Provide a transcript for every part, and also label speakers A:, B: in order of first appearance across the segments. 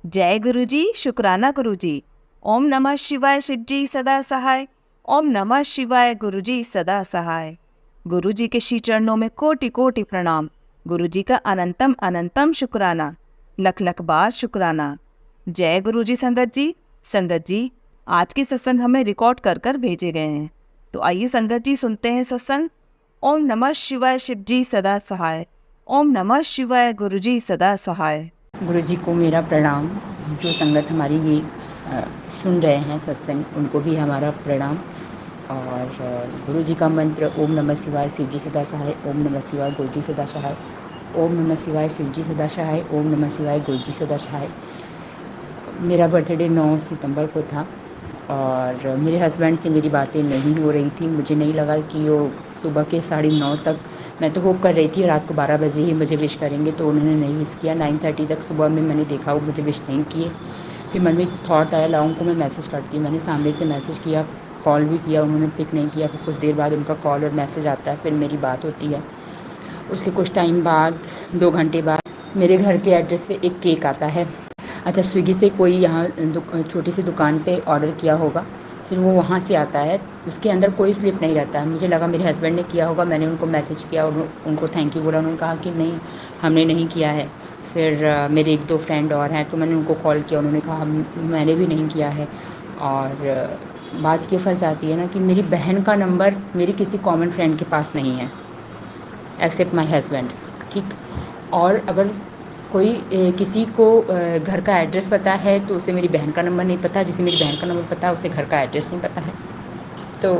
A: जय गुरुजी, शुक्राना गुरुजी। ओम नमः शिवाय, शिव जी सदा सहाय। ओम नमः शिवाय, गुरुजी सदा सहाय। गुरुजी के श्री चरणों में कोटि कोटि प्रणाम। गुरुजी का अनंतम अनंतम शुक्राना, लख लख बार शुक्राना। जय गुरुजी। संगत जी, आज के सत्संग हमें रिकॉर्ड कर कर भेजे गए हैं, तो आइए संगत जी सुनते हैं सत्संग। ओम नमः शिवाय, शिव जी सदा सहाय। ओम नमः शिवाय, गुरुजी सदा सहाय।
B: गुरु जी को मेरा प्रणाम। जो संगत हमारी ये सुन रहे हैं सत्संग, उनको भी हमारा प्रणाम। और गुरु जी का मंत्र ओम नमः शिवाय, शिव जी सदा सहाय। ओम नमः शिवाय, गुरु जी सदा सहाय। ओम नमः शिवाय, शिव जी सदा सहाय। ओम नमः शिवाय, गुरु जी सदा सहाय। मेरा बर्थडे 9 सितंबर को था और मेरे हस्बैंड से मेरी बातें नहीं हो रही थी। मुझे नहीं लगा कि वो सुबह के 9:30 तक, मैं तो होप कर रही थी रात को 12 बजे ही मुझे विश करेंगे, तो उन्होंने नहीं विश किया। 9:30 तक सुबह में मैंने देखा वो मुझे विश नहीं किए। फिर मन में एक थॉट आया, लाऊं को मैं मैसेज करती हूँ। मैंने सामने से मैसेज किया, कॉल भी किया, उन्होंने पिक नहीं किया। फिर कुछ देर बाद उनका कॉल और मैसेज आता है, फिर मेरी बात होती है। उसके कुछ टाइम बाद, 2 घंटे बाद, मेरे घर के एड्रेस पे एक केक आता है। अच्छा, स्विगी से कोई यहाँ छोटी सी दुकान पे ऑर्डर किया होगा, फिर वो वहाँ से आता है। उसके अंदर कोई स्लिप नहीं रहता है। मुझे लगा मेरे हस्बैंड ने किया होगा। मैंने उनको मैसेज किया और उनको थैंक यू बोला। उन्होंने कहा कि नहीं, हमने नहीं किया है। फिर मेरे 1-2 फ्रेंड और हैं, तो मैंने उनको कॉल किया। उन्होंने कहा मैंने भी नहीं किया है। और बात ये फंस जाती है ना कि मेरी बहन का नंबर मेरी किसी कॉमन फ्रेंड के पास नहीं है, एक्सेप्ट माई हस्बैंड। ठीक। और अगर कोई किसी को घर का एड्रेस पता है तो उसे मेरी बहन का नंबर नहीं पता, जिसे मेरी बहन का नंबर पता है उसे घर का एड्रेस नहीं पता है। तो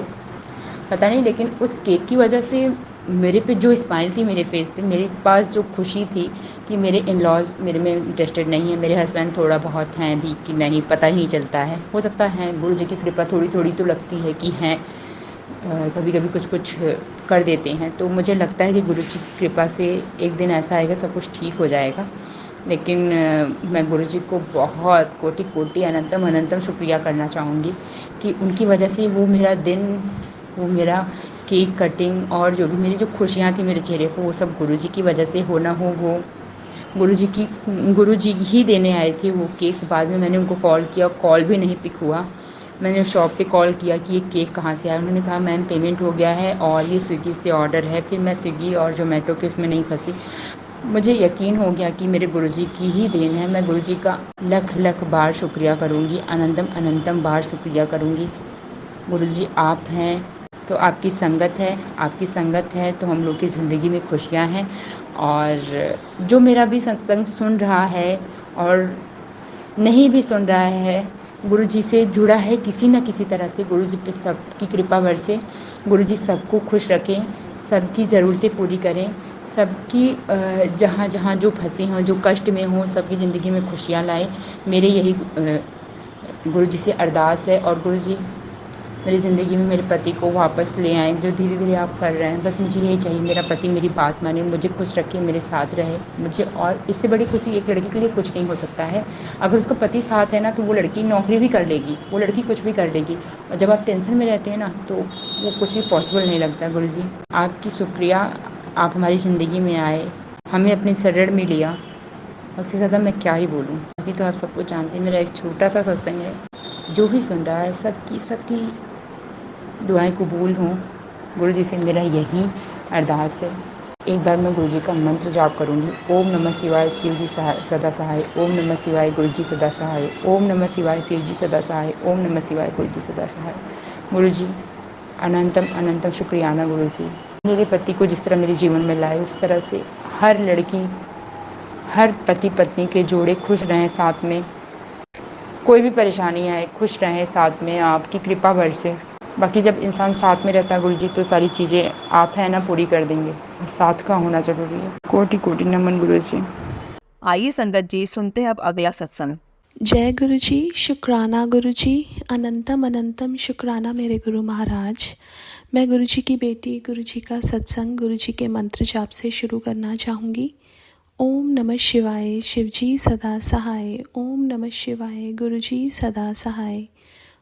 B: पता नहीं, लेकिन उस केक की वजह से मेरे पे जो स्माइल थी मेरे फेस पे, मेरे पास जो खुशी थी कि मेरे इन लॉज मेरे में इंटरेस्टेड नहीं है। मेरे हस्बैंड थोड़ा बहुत हैं भी कि नहीं, पता ही नहीं चलता है। हो सकता है गुरु जी की कृपा थोड़ी थोड़ी तो लगती है कि हैं, कभी कभी कुछ कुछ कर देते हैं। तो मुझे लगता है कि गुरु जी की कृपा से एक दिन ऐसा आएगा सब कुछ ठीक हो जाएगा। लेकिन मैं गुरु जी को बहुत कोटि कोटि अनंतम अनंतम शुक्रिया करना चाहूँगी कि उनकी वजह से वो मेरा दिन, वो मेरा केक कटिंग और जो भी मेरी जो खुशियाँ थी मेरे चेहरे को, वो सब गुरु जी की वजह से हो ना हो, वो गुरु जी ही देने आए थे वो केक। बाद में मैंने उनको कॉल किया, कॉल भी नहीं पिक हुआ। मैंने शॉप पे कॉल किया कि ये केक कहाँ से आया। उन्होंने कहा मैम पेमेंट हो गया है और ये स्विगी से ऑर्डर है। फिर मैं स्विगी और जोमेटो के उसमें नहीं फंसी। मुझे यकीन हो गया कि मेरे गुरुजी की ही देन है। मैं गुरुजी का लख लख बार शुक्रिया करूँगी, अनंतम अनंतम बार शुक्रिया करूँगी। गुरुजी आप हैं तो आपकी संगत है तो हम लोग की ज़िंदगी में खुशियाँ हैं। और जो मेरा भी सत्संग सुन रहा है और नहीं भी सुन रहा है, गुरु जी से जुड़ा है किसी न किसी तरह से, गुरु जी पे सबकी कृपा बरसे। गुरु जी सबको खुश रखें, सबकी ज़रूरतें पूरी करें, सबकी जहाँ जहाँ जो फंसे हों, जो कष्ट में हों, सबकी ज़िंदगी में खुशियाँ लाएं। मेरे यही गुरु जी से अरदास है। और गुरु जी मेरी ज़िंदगी में मेरे पति को वापस ले आएँ, जो धीरे धीरे आप कर रहे हैं। बस मुझे यही चाहिए, मेरा पति मेरी बात माने, मुझे खुश रखे, मेरे साथ रहे। मुझे और इससे बड़ी खुशी एक लड़की के लिए कुछ नहीं हो सकता है। अगर उसका पति साथ है ना, तो वो लड़की नौकरी भी कर लेगी, वो लड़की कुछ भी कर लेगी। और जब आप टेंशन में रहते हैं ना, तो वो कुछ भी पॉसिबल नहीं लगता। गुरु जी आपकी शुक्रिया, आप हमारी ज़िंदगी में आए, हमें अपने शरण में लिया। उससे ज़्यादा मैं क्या ही बोलूँ। अभी तो आप सब कुछ जानते हैं, मेरा एक छोटा सा सत्संग है। जो भी सुन रहा है सबकी दुआएं कबूल हों। गुरु जी से मेरा यही अरदास है। एक बार मैं गुरु जी का मंत्र जाप करूँगी। ओम नमः शिवाय, शिव जी सदा सहाय। ओम नमः शिवाय, गुरु जी सदा सहाय। ओम नमः शिवाय, शिव जी सदा सहाय। ओम नमः शिवाय, गुरु जी सदा सहाय। गुरु जी अनंतम अनंतम शुक्रियाना। गुरु जी मेरे पति को जिस तरह मेरे जीवन में लाए, उस तरह से हर लड़की, हर पति पत्नी के जोड़े खुश रहें साथ में। कोई भी परेशानी आए, खुश रहें साथ में, आपकी कृपा बरसे। बाकी जब इंसान साथ में रहता है गुरु जी, तो सारी चीज़ें आप हैं ना पूरी कर देंगे। साथ का होना ज़रूरी है। कोटि कोटि नमन गुरु जी।
A: आइए संगत जी सुनते हैं अब अगला सत्संग।
C: जय गुरु जी, शुक्राना गुरु जी, अनंतम अनंतम शुक्राना मेरे गुरु महाराज। मैं गुरु जी की बेटी, गुरु जी का सत्संग गुरु जी के मंत्र जाप से शुरू करना चाहूँगी। ओम नमः शिवाय, शिव जी सदा सहाय। ओम नमः शिवाय, गुरु जी सदा सहाय।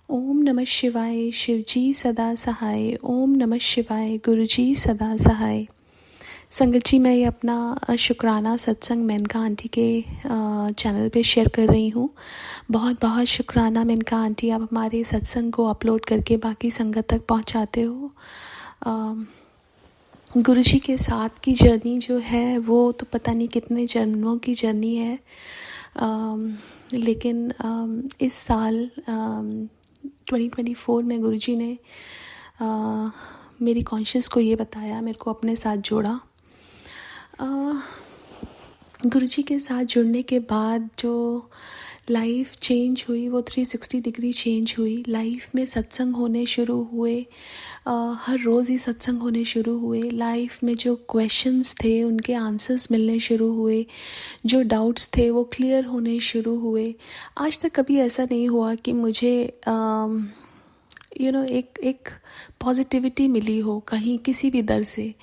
C: ओम नमः शिवाय, शिव जी सदा सहाय। ओम नमः शिवाय, गुरु जी सदा सहाय। संगत जी, मैं ये अपना शुक्राना सत्संग मेनका आंटी के चैनल पे शेयर कर रही हूँ। बहुत बहुत शुक्राना मेनका आंटी, आप हमारे सत्संग को अपलोड करके बाकी संगत तक पहुँचाते हो। गुरुजी के साथ की जर्नी जो है वो तो पता नहीं कितने जन्मों की जर्नी है, लेकिन इस साल 2024 में गुरुजी ने मेरी कॉन्शियस को ये बताया, मेरे को अपने साथ जोड़ा। गुरुजी के साथ जुड़ने के बाद जो लाइफ चेंज हुई वो 360 डिग्री चेंज हुई। लाइफ में सत्संग होने शुरू हुए, हर रोज़ ही सत्संग होने शुरू हुए। लाइफ में जो क्वेश्चंस थे उनके आंसर्स मिलने शुरू हुए, जो डाउट्स थे वो क्लियर होने शुरू हुए। आज तक कभी ऐसा नहीं हुआ कि मुझे एक पॉजिटिविटी मिली हो कहीं किसी भी दर से,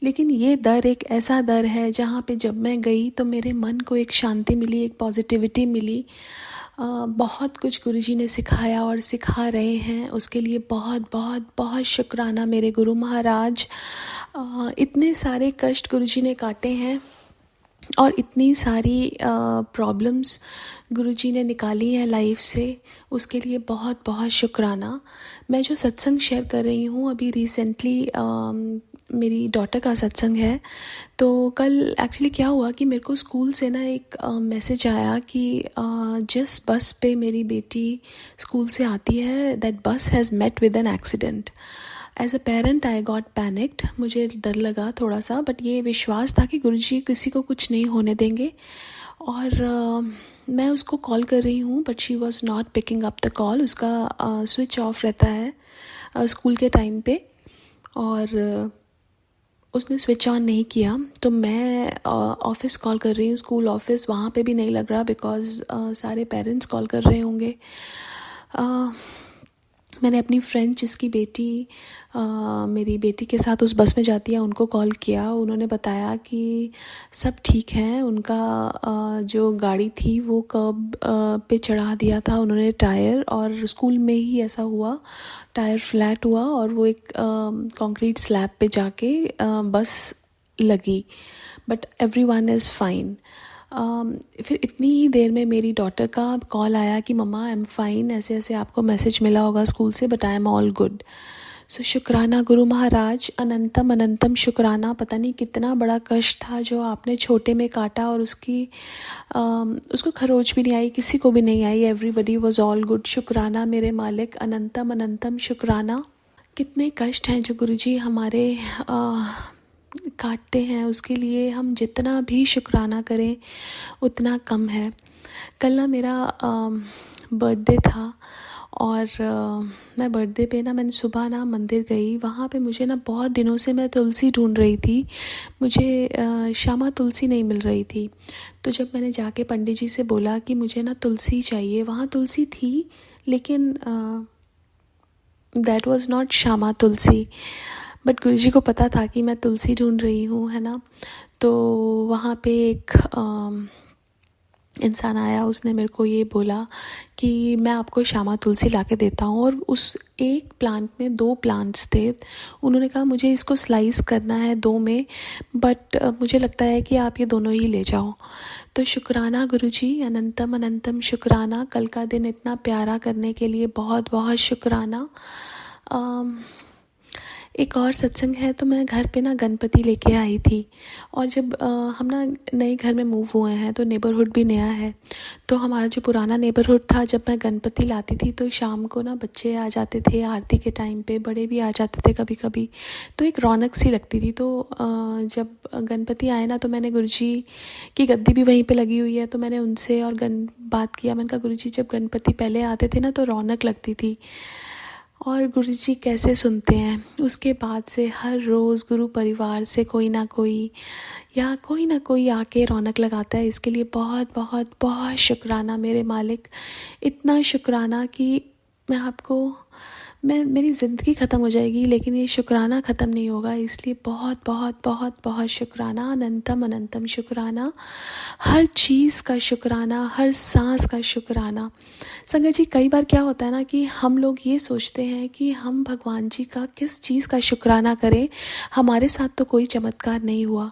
C: लेकिन ये दर एक ऐसा दर है जहाँ पे जब मैं गई तो मेरे मन को एक शांति मिली, एक पॉजिटिविटी मिली। बहुत कुछ गुरुजी ने सिखाया और सिखा रहे हैं, उसके लिए बहुत बहुत बहुत शुक्राना मेरे गुरु महाराज। इतने सारे कष्ट गुरुजी ने काटे हैं और इतनी सारी प्रॉब्लम्स गुरुजी ने निकाली हैं लाइफ से, उसके लिए बहुत बहुत शुक्राना। मैं जो सत्संग शेयर कर रही हूँ अभी रिसेंटली मेरी डॉटर का सत्संग है। तो कल एक्चुअली क्या हुआ कि मेरे को स्कूल से ना एक मैसेज आया कि जिस बस पे मेरी बेटी स्कूल से आती है, that bus has met with an accident. As a parent I got panicked, मुझे डर लगा थोड़ा सा, बट ये विश्वास था कि गुरुजी किसी को कुछ नहीं होने देंगे। और मैं उसको कॉल कर रही हूँ but she was not picking up the call. उसका स्विच ऑफ रहता है स्कूल के टाइम पे, और उसने स्विच ऑन नहीं किया। तो मैं ऑफ़िस कॉल कर रही हूँ, स्कूल ऑफ़िस, वहाँ पे भी नहीं लग रहा बिकॉज़ सारे पेरेंट्स कॉल कर रहे होंगे। मैंने अपनी फ्रेंड जिसकी बेटी मेरी बेटी के साथ उस बस में जाती है उनको कॉल किया। उन्होंने बताया कि सब ठीक है, उनका जो गाड़ी थी वो कर्ब पे चढ़ा दिया था उन्होंने टायर, और स्कूल में ही ऐसा हुआ, टायर फ्लैट हुआ और वो एक कंक्रीट स्लैब पे जाके बस लगी, बट एवरीवन इज़ फाइन। फिर इतनी ही देर में मेरी डॉटर का कॉल आया कि मम्मा आई एम फाइन, ऐसे ऐसे आपको मैसेज मिला होगा स्कूल से, but I am all good. So शुक्राना गुरु महाराज, अनंतम अनंतम शुक्राना। पता नहीं कितना बड़ा कष्ट था जो आपने छोटे में काटा और उसको खरोच भी नहीं आई, किसी को भी नहीं आई, एवरीबडी वॉज ऑल गुड। शुक्राना मेरे मालिक, अनंतम अनंतम शुक्राना। कितने कष्ट हैं जो गुरुजी हमारे काटते हैं, उसके लिए हम जितना भी शुक्राना करें उतना कम है। कल ना मेरा बर्थडे था और मैं बर्थडे पे ना मैंने सुबह ना मंदिर गई। वहाँ पे मुझे ना बहुत दिनों से मैं तुलसी ढूंढ रही थी, मुझे श्यामा तुलसी नहीं मिल रही थी। तो जब मैंने जाके पंडित जी से बोला कि मुझे ना तुलसी चाहिए, वहाँ तुलसी थी लेकिन that was not Shyama Tulsi, but Guruji को पता था कि मैं तुलसी ढूंढ रही हूँ, है ना। तो वहाँ पे एक इंसान आया, उसने मेरे को ये बोला कि मैं आपको श्यामा तुलसी ला के देता हूँ, और उस एक प्लांट में 2 प्लांट्स थे। उन्होंने कहा मुझे इसको स्लाइस करना है 2 में, बट मुझे लगता है कि आप ये दोनों ही ले जाओ। तो शुक्राना गुरुजी, अनंतम अनंतम शुक्राना। कल का दिन इतना प्यारा करने के लिए बहुत बहुत शुक्राना। एक और सत्संग है तो मैं घर पे ना गणपति लेके आई थी, और जब हम ना नए घर में मूव हुए हैं तो नेबरहुड भी नया है। तो हमारा जो पुराना नेबरहुड था, जब मैं गणपति लाती थी तो शाम को ना बच्चे आ जाते थे आरती के टाइम पे, बड़े भी आ जाते थे कभी कभी, तो एक रौनक सी लगती थी। तो जब गणपति आए ना तो मैंने गुरुजी की गद्दी भी वहीं पे लगी हुई है, तो मैंने उनसे और बात किया। मैंने कहा गुरुजी जब गणपति पहले आते थे ना तो रौनक लगती थी, और गुरुजी कैसे सुनते हैं। उसके बाद से हर रोज़ गुरु परिवार से कोई ना कोई आके रौनक लगाता है। इसके लिए बहुत बहुत बहुत शुक्राना मेरे मालिक। इतना शुक्राना कि मैं आपको मेरी ज़िंदगी ख़त्म हो जाएगी लेकिन ये शुक्राना ख़त्म नहीं होगा। इसलिए बहुत बहुत बहुत बहुत शुक्राना, अनंतम अनंतम शुक्राना, हर चीज़ का शुक्राना, हर सांस का शुक्राना। संगत जी, कई बार क्या होता है ना कि हम लोग ये सोचते हैं कि हम भगवान जी का किस चीज़ का शुक्राना करें, हमारे साथ तो कोई चमत्कार नहीं हुआ।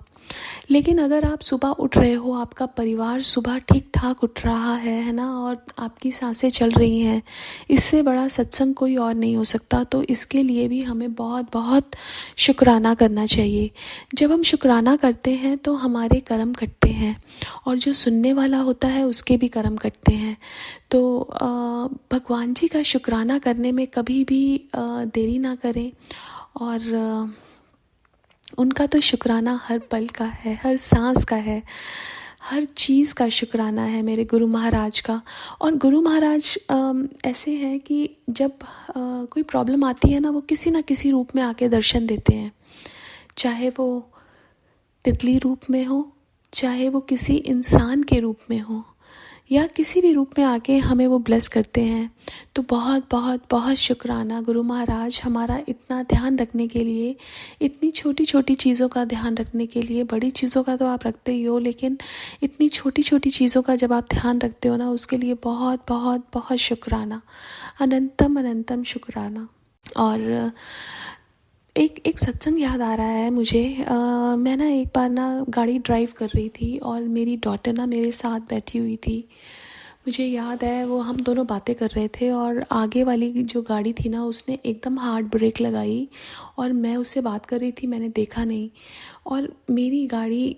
C: लेकिन अगर आप सुबह उठ रहे हो, आपका परिवार सुबह ठीक ठाक उठ रहा है ना, और आपकी सांसें चल रही हैं, इससे बड़ा सत्संग कोई और नहीं हो सकता। तो इसके लिए भी हमें बहुत बहुत शुक्राना करना चाहिए। जब हम शुक्राना करते हैं तो हमारे कर्म कटते हैं, और जो सुनने वाला होता है उसके भी कर्म कटते हैं। तो भगवान जी का शुक्राना करने में कभी भी देरी ना करें, और उनका तो शुक्राना हर पल का है, हर सांस का है, हर चीज़ का शुक्राना है मेरे गुरु महाराज का। और गुरु महाराज ऐसे हैं कि जब कोई प्रॉब्लम आती है ना, वो किसी ना किसी रूप में आके दर्शन देते हैं, चाहे वो तितली रूप में हो, चाहे वो किसी इंसान के रूप में हो, या किसी भी रूप में आके हमें वो ब्लेस करते हैं। तो बहुत बहुत बहुत शुक्राना गुरु महाराज, हमारा इतना ध्यान रखने के लिए, इतनी छोटी छोटी चीज़ों का ध्यान रखने के लिए। बड़ी चीज़ों का तो आप रखते ही हो, लेकिन इतनी छोटी छोटी चीज़ों का जब आप ध्यान रखते हो ना, उसके लिए बहुत बहुत बहुत शुक्राना, अनंतम अनंतम शुक्राना। और एक सत्संग याद आ रहा है मुझे। मैं ना एक बार ना गाड़ी ड्राइव कर रही थी, और मेरी डॉटर ना मेरे साथ बैठी हुई थी। मुझे याद है वो हम दोनों बातें कर रहे थे, और आगे वाली जो गाड़ी थी ना, उसने एकदम हार्ड ब्रेक लगाई, और मैं उससे बात कर रही थी, मैंने देखा नहीं, और मेरी गाड़ी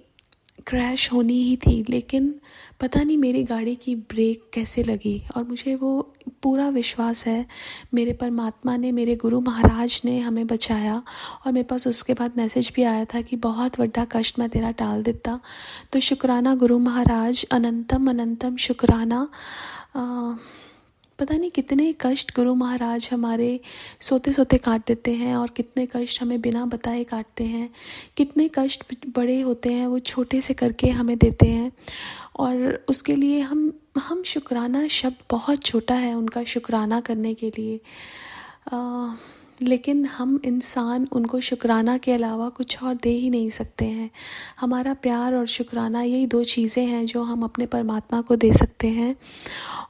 C: क्रैश होनी ही थी। लेकिन पता नहीं मेरी गाड़ी की ब्रेक कैसे लगी, और मुझे वो पूरा विश्वास है मेरे परमात्मा ने, मेरे गुरु महाराज ने हमें बचाया। और मेरे पास उसके बाद मैसेज भी आया था कि बहुत बड़ा कष्ट मैं तेरा टाल देता। तो शुक्राना गुरु महाराज, अनंतम अनंतम शुक्राना। पता नहीं कितने कष्ट गुरु महाराज हमारे सोते सोते काट देते हैं, और कितने कष्ट हमें बिना बताए काटते हैं। कितने कष्ट बड़े होते हैं वो छोटे से करके हमें देते हैं, और उसके लिए हम शुक्राना शब्द बहुत छोटा है उनका शुक्राना करने के लिए। लेकिन हम इंसान उनको शुक्राना के अलावा कुछ और दे ही नहीं सकते हैं। हमारा प्यार और शुक्राना, यही दो चीज़ें हैं जो हम अपने परमात्मा को दे सकते हैं,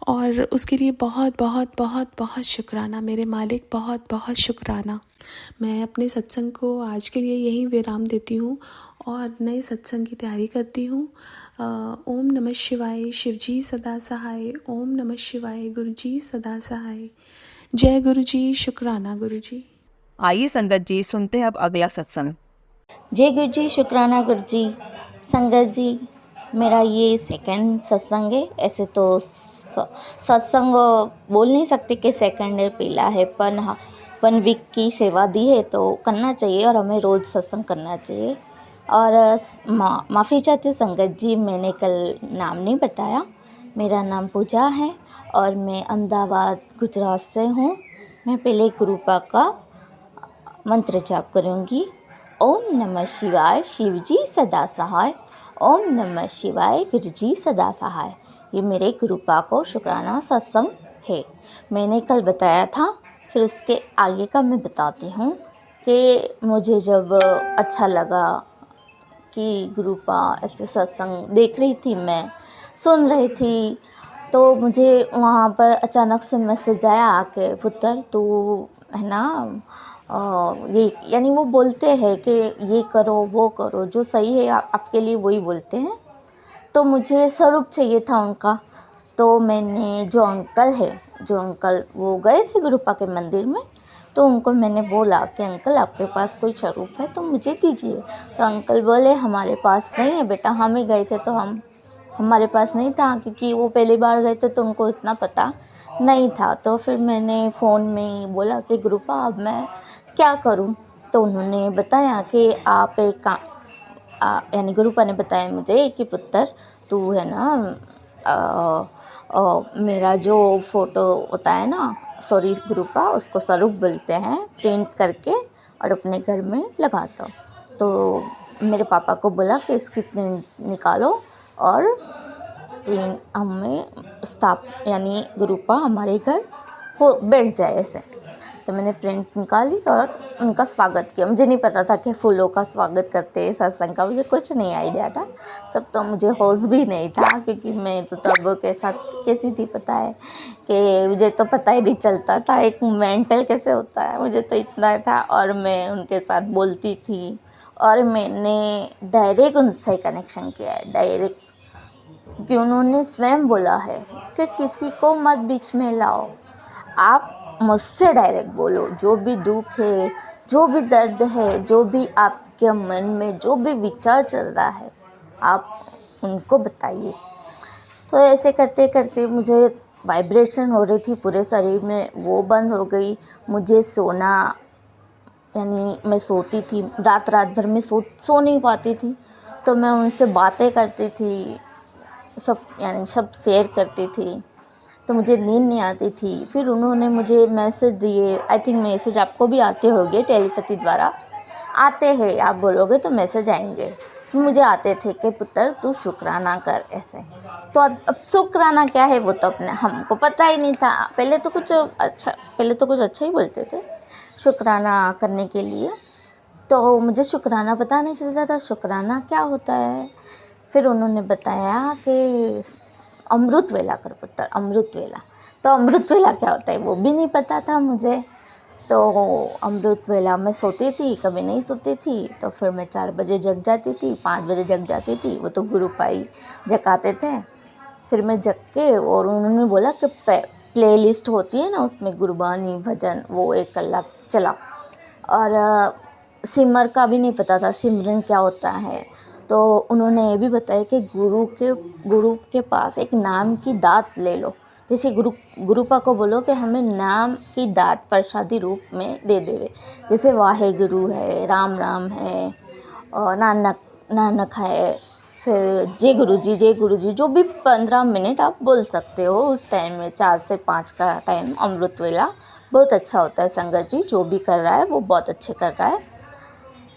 C: और उसके लिए बहुत बहुत बहुत बहुत शुक्राना मेरे मालिक, बहुत बहुत शुक्राना। मैं अपने सत्संग को आज के लिए यहीं विराम देती हूँ, और नए सत्संग की तैयारी करती हूँ। ओम नमः शिवाय, शिवजी सदा सहाय। ओम नमः शिवाय, गुरुजी सदा सहाय। जय गुरु जी, शुक्राना गुरु जी।
A: आइए संगत जी, सुनते हैं अब अगला सत्संग।
D: जय गुरु जी, शुक्राना गुरु जी। संगत जी, मेरा ये सेकंड सत्संग है। ऐसे तो सत्संग बोल नहीं सकते कि सेकंड है, पहला है, पर हाँ 1 वीक की सेवा दी है तो करना चाहिए, और हमें रोज़ सत्संग करना चाहिए। और माफ़ी चाहती हूँ संगत जी, मैंने कल नाम नहीं बताया। मेरा नाम पूजा है, और मैं अहमदाबाद गुजरात से हूँ। मैं पहले गुरुपा का मंत्र जाप करूँगी। ओम नमः शिवाय, शिवजी सदा सहाय। ओम नमः शिवाय, गुरुजी सदा सहाय। ये मेरे गुरुपा को शुक्राना सत्संग है। मैंने कल बताया था, फिर उसके आगे का मैं बताती हूँ कि मुझे जब अच्छा लगा कि गुरुपा ऐसे सत्संग देख रही थी, मैं सुन रही थी, तो मुझे वहाँ पर अचानक से मैसेज आया आके, पुत्र तू है ना, ये यानी वो बोलते हैं कि ये करो वो करो, जो सही है आपके लिए वही बोलते हैं। तो मुझे स्वरूप चाहिए था उनका। तो मैंने जो अंकल वो गए थे गुरुपा के मंदिर में, तो उनको मैंने बोला कि अंकल आपके पास कोई स्वरूप है तो मुझे दीजिए। तो अंकल बोले हमारे पास नहीं है बेटा, हम ही गए थे तो हमारे पास नहीं था, क्योंकि वो पहली बार गए थे तो उनको इतना पता नहीं था। तो फिर मैंने फ़ोन में बोला कि गुरुपा अब मैं क्या करूं? तो उन्होंने बताया कि आप एक यानी गुरुपा ने बताया मुझे कि पुत्र तू है ना, मेरा जो फ़ोटो होता है ना, सॉरी गुरुपा उसको स्वरूप बोलते हैं, प्रिंट करके और अपने घर में लगा दो। तो मेरे पापा को बोला कि इसकी प्रिंट निकालो और प्रिंट हमें यानी गुरुपा हमारे घर हो बैठ जाए ऐसे। तो मैंने प्रिंट निकाली और उनका स्वागत किया। मुझे नहीं पता था कि फूलों का स्वागत करते हैं सत्संग का, मुझे कुछ नहीं आइडिया था। तब तो मुझे होश भी नहीं था, क्योंकि मैं तो तब कैसी थी पता है कि मुझे तो पता ही नहीं चलता था एक मेंटल कैसे होता है, मुझे तो इतना था। और मैं उनके साथ बोलती थी और मैंने डायरेक्ट उनसे कनेक्शन किया है, डायरेक्ट, क्योंकि उन्होंने स्वयं बोला है कि किसी को मत बीच में लाओ, आप मुझसे डायरेक्ट बोलो, जो भी दुख है, जो भी दर्द है, जो भी आपके मन में जो भी विचार चल रहा है, आप उनको बताइए। तो ऐसे करते करते मुझे वाइब्रेशन हो रही थी पूरे शरीर में, वो बंद हो गई। मुझे सोना, यानी मैं सोती थी रात भर में सो नहीं पाती थी, तो मैं उनसे बातें करती थी, सब यानी सब शेयर करती थी, तो मुझे नींद नहीं आती थी। फिर उन्होंने मुझे मैसेज दिए, आई थिंक मैसेज आपको भी आते होंगे, टेलीपैथी द्वारा आते हैं, आप बोलोगे तो मैसेज आएंगे। फिर मुझे आते थे कि पुत्र तू शुक्राना कर, ऐसे। तो अब शुक्राना क्या है वो तो अपने हमको पता ही नहीं था। पहले तो कुछ अच्छा ही बोलते थे शुक्राना करने के लिए, तो मुझे शुक्राना पता नहीं चलता था शुक्राना क्या होता है। फिर उन्होंने बताया कि अमृत वेला कर पुत्र, अमृत वेला। तो अमृत वेला क्या होता है वो भी नहीं पता था मुझे। तो अमृत वेला में सोती थी, कभी नहीं सोती थी, तो फिर मैं 4 बजे जग जाती थी, 5 बजे जग जाती थी, वो तो गुरुपाई जगाते थे। फिर मैं जग के, और उन्होंने बोला कि प्ले लिस्ट होती है ना, उसमें गुरबानी भजन वो 1 कलाक चला। और सिमर का भी नहीं पता था सिमरन क्या होता है। तो उन्होंने ये भी बताया कि गुरु के पास एक नाम की दात ले लो, जैसे गुरुपा को बोलो कि हमें नाम की दात प्रसादी रूप में दे देवे, जैसे वाहे गुरु है, राम राम है, और नानक है, फिर जय गुरु जी, जो भी 15 मिनट आप बोल सकते हो उस टाइम में। 4 से 5 का टाइम अमृत वेला बहुत अच्छा होता है। संगत जी जो भी कर रहा है वो बहुत अच्छे कर रहा है।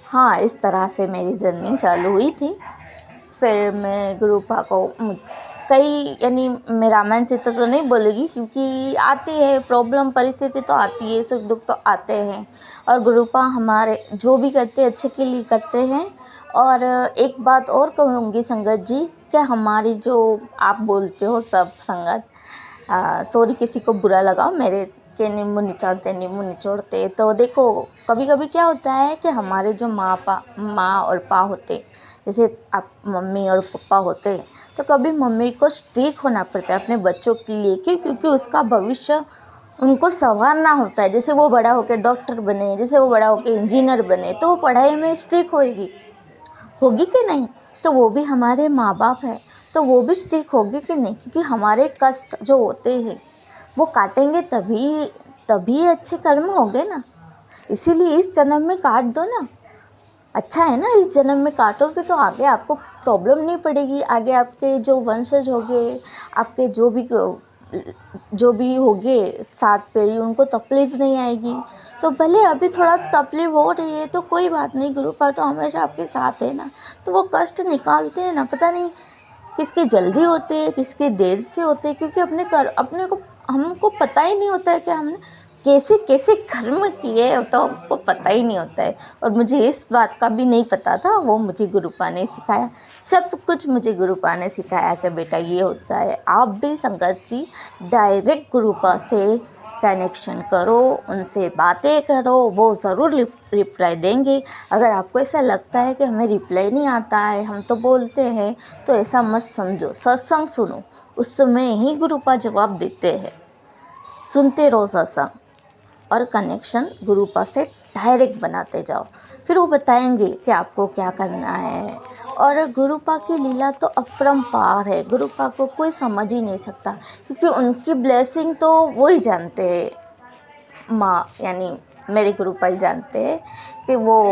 D: हाँ, इस तरह से मेरी जर्नी चालू हुई थी। फिर मैं गुरुपा को कई, यानी मैं रामायण सीता तो नहीं बोलेगी, क्योंकि आती है प्रॉब्लम, परिस्थिति तो आती है, सुख दुख तो आते हैं, और गुरुपा हमारे जो भी करते हैं अच्छे के लिए करते हैं। और एक बात और कहूँगी संगत जी, कि हमारी जो आप बोलते हो सब संगत, सॉरी किसी को बुरा लगा मेरे के नींबू निचोड़ते, तो देखो कभी कभी क्या होता है कि हमारे जो माँ और पा होते, जैसे आप मम्मी और पापा होते, तो कभी मम्मी को स्ट्रिक्ट होना पड़ता है अपने बच्चों के लिए, क्योंकि उसका भविष्य उनको संवारना होता है। जैसे वो बड़ा होकर डॉक्टर बने, जैसे वो बड़ा होकर इंजीनियर बने, तो वो पढ़ाई में स्ट्रिक्ट होगी कि नहीं। तो वो भी हमारे माँ बाप है, तो वो भी स्ट्रिक्ट होगी कि नहीं, क्योंकि हमारे कष्ट जो होते हैं वो काटेंगे तभी अच्छे कर्म होंगे ना। इसीलिए इस जन्म में काट दो ना, अच्छा है ना। इस जन्म में काटोगे तो आगे आपको प्रॉब्लम नहीं पड़ेगी, आगे आपके जो वंशज होंगे, आपके जो भी होंगे 7 पीढ़ी, उनको तकलीफ़ नहीं आएगी। तो भले अभी थोड़ा तकलीफ़ हो रही है तो कोई बात नहीं, गुरुपा तो हमेशा आपके साथ है ना। तो वो कष्ट निकालते हैं ना, पता नहीं किसकी जल्दी होते हैं, किसकी देर से होते हैं, क्योंकि हमको पता ही नहीं होता है कि हमने कैसे कर्म किए, तो हमको पता ही नहीं होता है। और मुझे इस बात का भी नहीं पता था, वो मुझे गुरुपा ने सिखाया, सब कुछ मुझे गुरुपा ने सिखाया कि बेटा ये होता है। आप भी संगत जी डायरेक्ट गुरुपा से कनेक्शन करो, उनसे बातें करो, वो ज़रूर रिप्लाई देंगे। अगर आपको ऐसा लगता है कि हमें रिप्लाई नहीं आता है, हम तो बोलते हैं, तो ऐसा मत समझो। सत्संग सुनो, उस समय ही गुरुपा जवाब देते हैं। सुनते रहो सत्संग और कनेक्शन गुरुपा से डायरेक्ट बनाते जाओ, फिर वो बताएंगे कि आपको क्या करना है। और गुरुपा की लीला तो अपरंपार है, गुरुपा को कोई समझ ही नहीं सकता, क्योंकि उनकी ब्लेसिंग तो वो ही जानते हैं, माँ यानी मेरे गुरुपा ही जानते हैं कि वो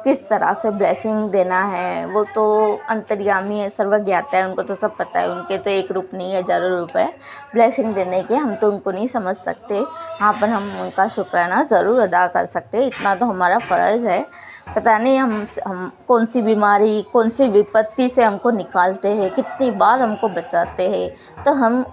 D: किस तरह से ब्लेसिंग देना है। वो तो अंतर्यामी है, सर्वज्ञाता है, उनको तो सब पता है। उनके तो एक रूप नहीं, हजारों रूप है ब्लेसिंग देने के, हम तो उनको नहीं समझ सकते। हाँ, पर हम उनका शुक्राना ज़रूर अदा कर सकते हैं, इतना तो हमारा फ़र्ज़ है। पता नहीं हम कौन सी बीमारी, कौन सी विपत्ति से हमको निकालते हैं, कितनी बार हमको बचाते हैं। तो हम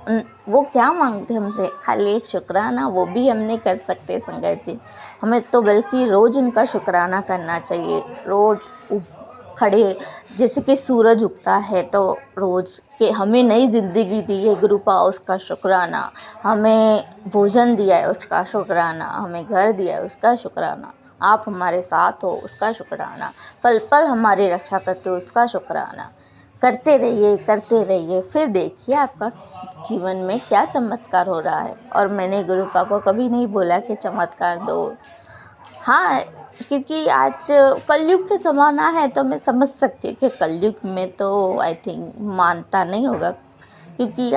D: वो क्या मांगते हैं हमसे, खाली एक शुक्राना, वो भी हम नहीं कर सकते संगत जी। हमें तो बल्कि रोज़ उनका शुक्राना करना चाहिए। रोज़ खड़े जैसे कि सूरज उगता है तो रोज़ के हमें नई ज़िंदगी दी है गुरु पा, उसका शुक्राना। हमें भोजन दिया है, उसका शुक्राना। हमें घर दिया है, उसका शुक्राना। आप हमारे साथ हो, उसका शुक्राना। पल पल हमारी रक्षा करते हो, उसका शुक्राना। करते रहिए, फिर देखिए आपका जीवन में क्या चमत्कार हो रहा है। और मैंने गुरु पा को कभी नहीं बोला कि चमत्कार दो। हाँ, क्योंकि आज कलयुग का ज़माना है तो मैं समझ सकती हूँ कि कलयुग में तो आई थिंक मानता नहीं होगा, क्योंकि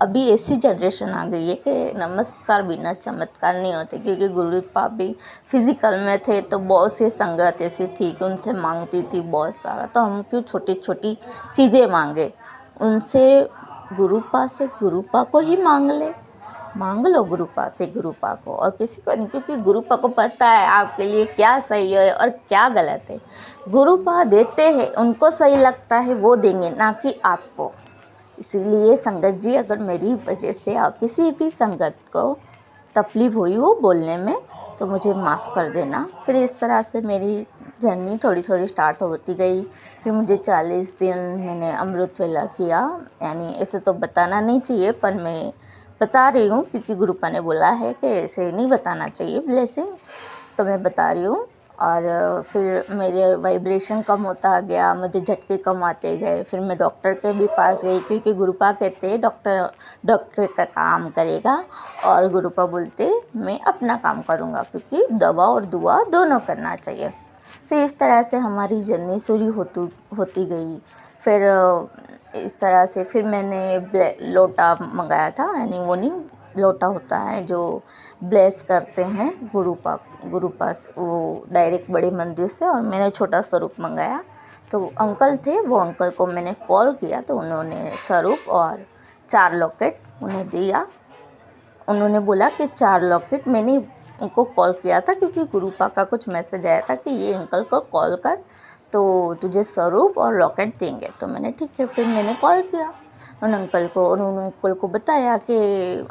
D: अभी ऐसी जनरेशन आ गई है कि नमस्कार बिना चमत्कार नहीं होते। क्योंकि गुरु पा भी फिज़िकल में थे तो बहुत सी संगत ऐसी थी कि उनसे मांगती थी बहुत सारा, तो हम क्यों छोटी छोटी चीज़ें मांगे उनसे। गुरु पा से गुरु पा को ही मांग लो गुरु पा से गुरु पा को, और किसी को नहीं, क्योंकि गुरु पा को पता है आपके लिए क्या सही है और क्या गलत है। गुरु पा देते हैं, उनको सही लगता है वो देंगे, ना कि आपको। इसीलिए संगत जी, अगर मेरी वजह से किसी भी संगत को तकलीफ़ हुई हो बोलने में तो मुझे माफ़ कर देना। फिर इस तरह से मेरी जर्नी थोड़ी थोड़ी स्टार्ट होती गई। फिर मुझे 40 दिन मैंने अमृत वेला किया। यानी ऐसे तो बताना नहीं चाहिए, पर मैं बता रही हूँ क्योंकि गुरु पा ने बोला है कि ऐसे नहीं बताना चाहिए ब्लेसिंग, तो मैं बता रही हूँ। और फिर मेरे वाइब्रेशन कम होता गया, मुझे झटके कम आते गए। फिर मैं डॉक्टर के भी पास गई, क्योंकि गुरु पा कहते हैं डॉक्टर का काम करेगा और गुरु पा बोलते मैं अपना काम करूँगा, क्योंकि दवा और दुआ दोनों करना चाहिए। फिर इस तरह से हमारी जर्नी शुरू होती गई। फिर इस तरह से फिर मैंने लोटा मंगाया था, यानी वो नहीं लोटा होता है जो ब्लेस करते हैं गुरु पा वो डायरेक्ट बड़े मंदिर से, और मैंने छोटा स्वरूप मंगाया। तो अंकल थे, वो अंकल को मैंने कॉल किया तो उन्होंने स्वरूप और 4 लॉकेट उन्हें दिया। उन्होंने बोला कि 4 लॉकेट, मैंने उनको कॉल किया था क्योंकि गुरु पा का कुछ मैसेज आया था कि ये अंकल को कॉल कर तो तुझे स्वरूप और लॉकेट देंगे। तो मैंने ठीक है, फिर मैंने कॉल किया उन अंकल को, और उन अंकल को बताया कि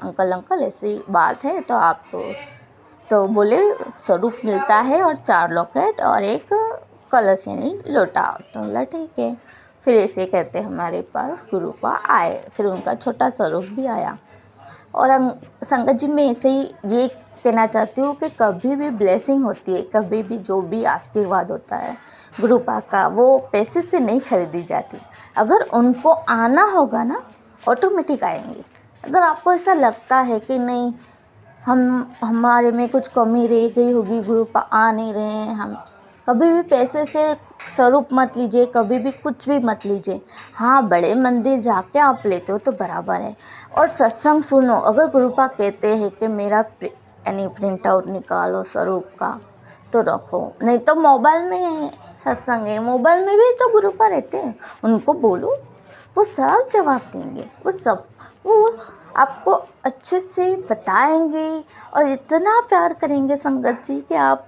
D: अंकल ऐसी बात है, तो आप तो बोले स्वरूप मिलता है और 4 लॉकेट और एक कलश यानी लोटा। तो बोला ठीक है। फिर ऐसे कहते हमारे पास गुरु पा आए, फिर उनका छोटा स्वरूप भी आया। और हम संगत जी में ऐसे ही ये कहना चाहती हूँ कि कभी भी ब्लेसिंग होती है, कभी भी जो भी आशीर्वाद होता है गुरु पा का, वो पैसे से नहीं खरीदी जाती। अगर उनको आना होगा ना, ऑटोमेटिक आएंगे। अगर आपको ऐसा लगता है कि नहीं हमारे में कुछ कमी रह गई होगी, गुरु पा आ नहीं रहे हैं, हम कभी भी पैसे से स्वरूप मत लीजिए, कभी भी कुछ भी मत लीजिए। हाँ, बड़े मंदिर जाके आप लेते हो तो बराबर है। और सत्संग सुनो, अगर गुरु पा कहते हैं कि मेरा यानी प्रिंट आउट निकालो स्वरूप का तो रखो, नहीं तो मोबाइल में सत्संग है, मोबाइल में भी तो गुरु पा रहते हैं, उनको बोलो, वो सब जवाब देंगे। वो आपको अच्छे से बताएंगे और इतना प्यार करेंगे संगत जी कि आप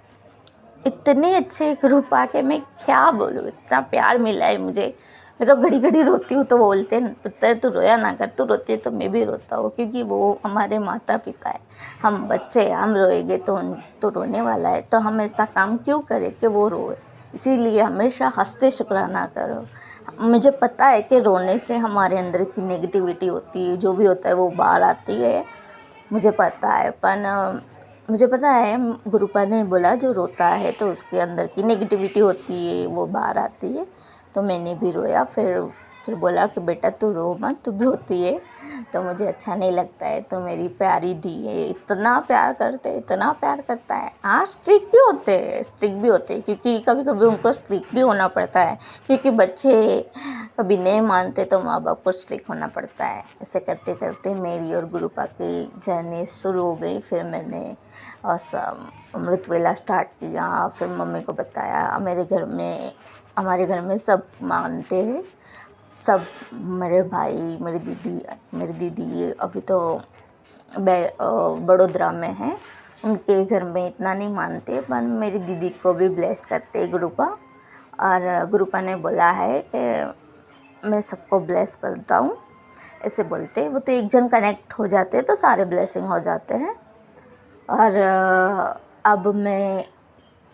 D: इतने अच्छे गुरु पा के मैं क्या बोलूँ, इतना प्यार मिला है मुझे। मैं तो घड़ी घड़ी रोती हूँ तो बोलते हैं पुत्र तू रोया ना कर, तू रोती है तो मैं भी रोता हूँ, क्योंकि वो हमारे माता पिता है, हम बच्चे, हम रोएंगे तो रोने वाला है, तो हम ऐसा काम क्यों करें कि वो रोए। इसीलिए हमेशा हंसते शुक्राना करो। मुझे पता है कि रोने से हमारे अंदर की नेगेटिविटी होती है, जो भी होता है वो बाहर आती है, मुझे पता है। पर मुझे पता है गुरु पा ने बोला जो रोता है तो उसके अंदर की नेगेटिविटी होती है वो बाहर आती है। तो मैंने भी रोया। फिर बोला कि बेटा तू रो मत, तू रोती है तो मुझे अच्छा नहीं लगता है, तो मेरी प्यारी दी है, इतना प्यार करता है। हाँ, स्ट्रिक्ट भी होते हैं क्योंकि कभी कभी उनको स्ट्रिक्ट भी होना पड़ता है, क्योंकि बच्चे कभी नहीं मानते तो माँ बाप को स्ट्रिक्ट होना पड़ता है। ऐसे करते करते मेरी और गुरु पा की जर्नी शुरू हो गई। फिर मैंने अमृत वेला स्टार्ट किया। फिर मम्मी को बताया, हमारे घर में सब मानते हैं, सब, मेरे भाई, मेरी दीदी अभी तो बड़ोदरा में है, उनके घर में इतना नहीं मानते, पर मेरी दीदी को भी ब्लेस करते गुरुपा। और गुरुपा ने बोला है कि मैं सबको ब्लेस करता हूँ, ऐसे बोलते। वो तो एक जन कनेक्ट हो जाते तो सारे ब्लेसिंग हो जाते हैं। और अब मैं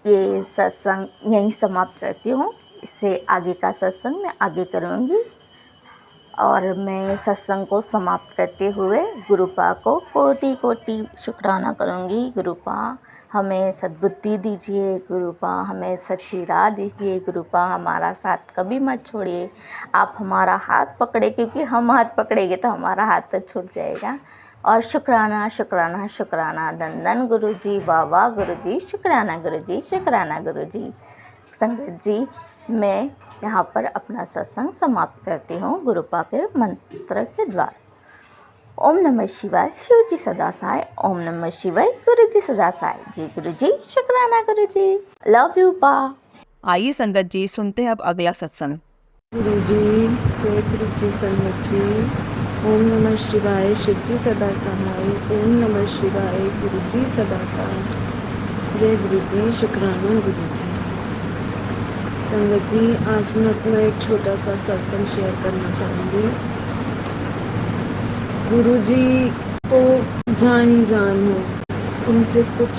D: ये सत्संग यहीं समाप्त करती हूँ। इससे आगे का सत्संग मैं आगे करूँगी। और मैं सत्संग को समाप्त करते हुए गुरुपा को कोटि कोटि शुक्राना करूँगी। गुरुपा हमें सद्बुद्धि दीजिए, गुरुपा हमें सच्ची राह दीजिए, गुरुपा हमारा साथ कभी मत छोड़िए। आप हमारा हाथ पकड़े, क्योंकि हम हाथ पकड़ेंगे तो हमारा हाथ तो छूट जाएगा। और शुक्राना शुक्राना शुक्राना, धन गुरुजी, बाबा गुरुजी, शुक्राना गुरुजी, शुक्राना गुरुजी। संगत जी, मैं यहाँ पर अपना सत्संग समाप्त करती हूँ गुरुपा के मंत्र के द्वारा। ओम नमः शिवाय, शिव जी सदा सहाय। ओम नमः शिवाय, गुरु जी सदा सहाय। जी गुरु जी, शुक्राना गुरु जी, लव यू पा।
A: आइए संगत जी, सुनते हैं अब अगला सत्संग।
E: गुरु जी, जय गुरु जी। संगत जी, ओम नमः शिवाय, शिव जी सदा सहाय। ओम नमः शिवाय, गुरु जी सदा सहाय। जय गुरु जी, शुक्राना गुरु जी। संगत जी, आज मैं अपना एक छोटा सा सत्संग शेयर करना चाहूँगी। गुरु जी तो जान ही जान है, उनसे कुछ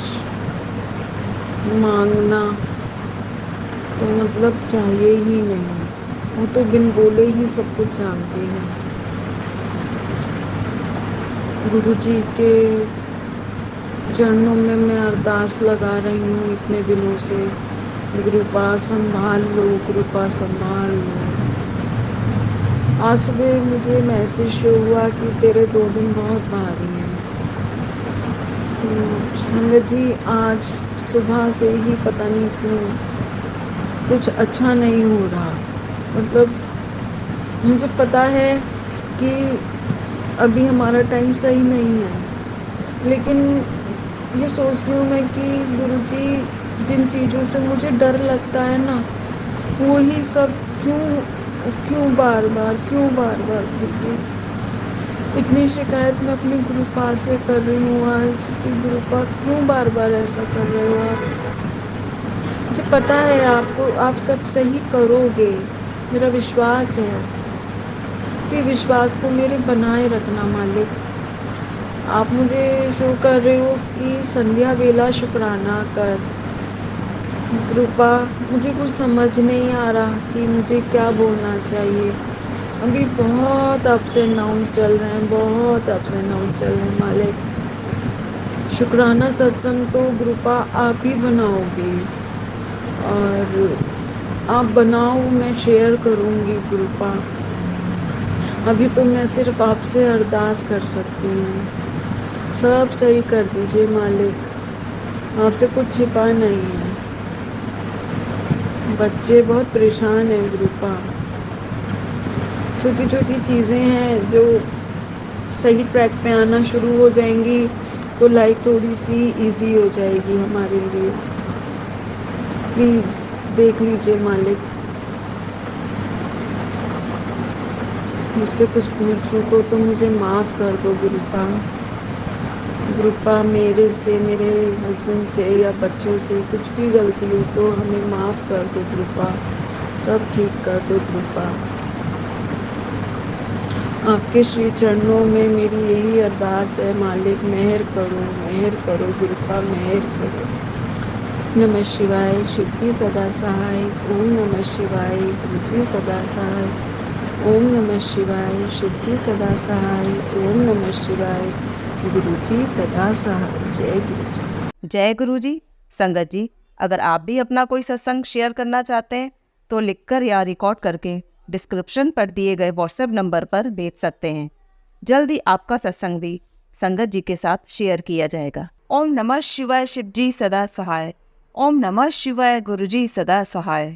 E: मांगना तो मतलब चाहिए ही नहीं। वो तो बिन बोले ही सब कुछ जानते हैं। गुरु जी के चरणों में मैं अरदास लगा रही हूँ इतने दिनों से। गुरुपा संभाल लो, गुरुपा संभाल लो। आज सुबह मुझे मैसेज शो हुआ कि तेरे 2 दिन बहुत भारी हैं। तो संगत जी, आज सुबह से ही पता नहीं क्यों कुछ अच्छा नहीं हो रहा। मतलब मुझे पता है कि अभी हमारा टाइम सही नहीं है, लेकिन ये सोचती हूँ मैं कि गुरुजी जिन चीज़ों से मुझे डर लगता है ना, वो ही सब क्यों बार बार गुरुजी। इतनी शिकायत मैं अपनी गुरुपा से कर रही हूँ आज कि गुरुपा क्यों बार बार ऐसा कर रहे हो आप। मुझे पता है आप सब सही करोगे, मेरा विश्वास है। इसी विश्वास को मेरे बनाए रखना मालिक। आप मुझे शो कर रहे हो कि संध्या वेला शुक्राना कर। कृपा, मुझे कुछ समझ नहीं आ रहा कि मुझे क्या बोलना चाहिए। अभी बहुत अप्स एंड डाउन्स चल रहे हैं, बहुत अप्स एंड डाउन्स चल रहे हैं मालिक। शुक्राना सत्संग तो कृपा आप ही बनाओगे, और आप बनाओ, मैं शेयर करूँगी कृपा। अभी तो मैं सिर्फ आपसे अरदास कर सकती हूँ। सब सही कर दीजिए मालिक, आपसे कुछ छिपा नहीं है। बच्चे बहुत परेशान हैं गुरुपा। छोटी छोटी चीज़ें हैं जो सही ट्रैक पे आना शुरू हो जाएंगी तो लाइफ थोड़ी सी इजी हो जाएगी हमारे लिए। प्लीज़ देख लीजिए मालिक, मुझसे कुछ भूल चूक हो तो मुझे माफ़ कर दो गुरुपा। गुरुपा, मेरे से, मेरे हस्बैंड से या बच्चों से कुछ भी गलती हो तो हमें माफ़ कर दो गुरुपा। सब ठीक कर दो गुरुपा। आपके श्री चरणों में मेरी यही अरदास है मालिक, मेहर करो गुरुपा, मेहर करो। नमः शिवाय, शिव जी सदा सहाय। ओम नमः शिवाय, गुरु जी सदा सहाय। ओम नमः शिवाय, शिव जी सदा सहाय। ओम नमः शिवाय, गुरु जी सदा सहाय। जय गुरु जी।
A: जय गुरु जी। संगत जी, अगर आप भी अपना कोई सत्संग शेयर करना चाहते हैं तो लिखकर या रिकॉर्ड करके डिस्क्रिप्शन पर दिए गए व्हाट्सएप नंबर पर भेज सकते हैं। जल्दी आपका सत्संग भी संगत जी के साथ शेयर किया जाएगा। ओम नमः शिवाय, शिव जी सदा सहाय। ओम नमः शिवाय, गुरु जी सदा सहाय।